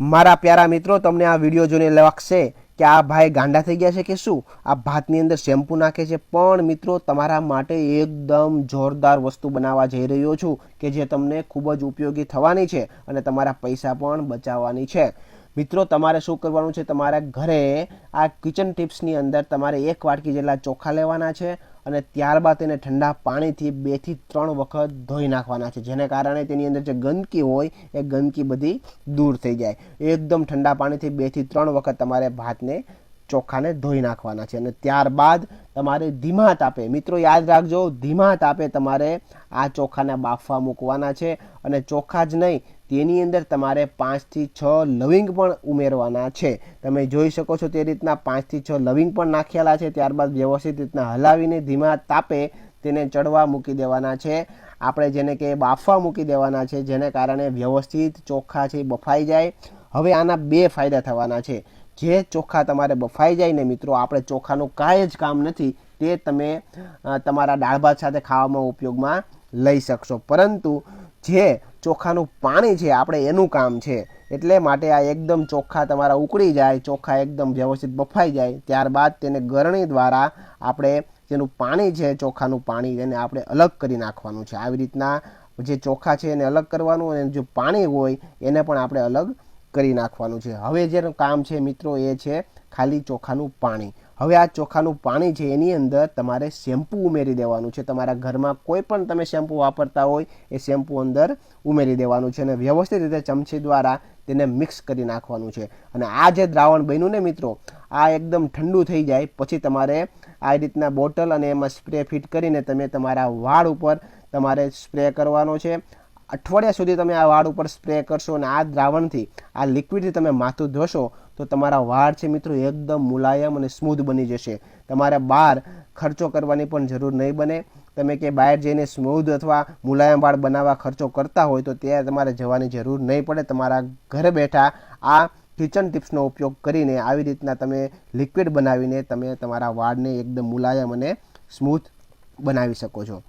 મારા પ્યારા મિત્રો, તમને આ વિડીયો જોઈને લાગશે કે આ ભાઈ ગાંડા થઈ ગયા છે કે શું, આ ભાતની અંદર શેમ્પુ નાખે છે। પણ મિત્રો, તમારા માટે એકદમ જોરદાર વસ્તુ બનાવવા જઈ રહ્યો છું કે જે તમને ખૂબ જ ઉપયોગી થવાની છે અને તમારા પૈસા પણ બચાવવાની છે। મિત્રો, તમારે શું કરવાનું છે, તમારા ઘરે આ કિચન ટિપ્સની અંદર તમારે 1 વાટકી જેટલા ચોખા લેવાના છે અને ત્યારબાદ તેને ઠંડા પાણીથી 2 થી 3 વખત ધોઈ નાખવાના છે, જેને કારણે તેની અંદર જે ગંદકી હોય એ ગંદકી બધી દૂર થઈ જાય। એકદમ ઠંડા પાણીથી 2 થી 3 વખત તમારે ભાતને ચોખાને ધોઈ નાખવાના છે અને ત્યારબાદ તમારે ધીમા તાપે, મિત્રો યાદ રાખજો, ધીમા તાપે તમારે આ ચોખાને બાફવા મૂકવાના છે। અને ચોખા જ નહીં, તેની અંદર તમારે 5 થી 6 લવિંગ પણ ઉમેરવાના છે। તમે જોઈ શકો છો તે રીતના 5 થી 6 લવિંગ પણ નાખેલા છે। ત્યારબાદ વ્યવસ્થિત રીતના હલાવીને ધીમા તાપે તેને ચડવા મૂકી દેવાના છે, આપણે જેને કે બાફવા મૂકી દેવાના છે, જેને કારણે વ્યવસ્થિત ચોખા છે બફાઈ જાય। હવે આના 2 ફાયદા થવાના છે। જે ચોખા તમારે બફાઈ જાય ને મિત્રો, આપણે ચોખાનું કાંઈ જ કામ નથી, તે તમે તમારા દાળ ભાત સાથે ખાવામાં ઉપયોગમાં લઈ શકશો, પરંતુ જે ચોખાનું પાણી છે આપણે એનું કામ છે। એટલે માટે આ એકદમ ચોખા તમારા ઉકળી જાય, ચોખા એકદમ વ્યવસ્થિત બફાઈ જાય, ત્યારબાદ તેને ગરણી દ્વારા આપણે જેનું પાણી છે, ચોખાનું પાણી, એને આપણે અલગ કરી નાખવાનું છે। આવી રીતના જે ચોખા છે એને અલગ કરવાનું અને જે પાણી હોય એને પણ આપણે અલગ કરી નાખવાનું છે। હવે જેનું કામ છે મિત્રો, એ છે ખાલી ચોખાનું પાણી। હવે આ ચોખાનું પાણી છે એની અંદર તમારે શેમ્પૂ ઉમેરી દેવાનું છે। તમારા ઘરમાં કોઈ પણ તમે શેમ્પૂ વાપરતા હોય એ શેમ્પૂ અંદર ઉમેરી દેવાનું છે અને વ્યવસ્થિત રીતે ચમચી દ્વારા તેને મિક્સ કરી નાખવાનું છે। અને આ જે દ્રાવણ બન્યું ને મિત્રો, આ એકદમ ઠંડુ થઈ જાય પછી તમારે આ રીતના બોટલ અને એમાં સ્પ્રે ફિટ કરીને તમે તમારા વાળ ઉપર તમારે સ્પ્રે કરવાનો છે। અઠવાડિયા સુધી તમે આ વાળ ઉપર સ્પ્રે કરશો અને આ દ્રાવણથી, આ લિક્વિડથી તમે માથું ધોશો તો તમારા વાળ છે મિત્રો એકદમ મુલાયમ અને સ્મૂધ બની જશે। તમારે બહાર ખર્ચો કરવાની પણ જરૂર નહીં બને। તમે કે બહાર જઈને સ્મૂધ અથવા મુલાયમ વાળ બનાવવા ખર્ચો કરતા હોય તો ત્યાં તમારે જવાની જરૂર નહીં પડે। તમારા ઘરે બેઠા આ કિચન ટિપ્સનો ઉપયોગ કરીને આવી રીતના તમે લિક્વિડ બનાવીને તમે તમારા વાળને એકદમ મુલાયમ અને સ્મૂથ બનાવી શકો છો।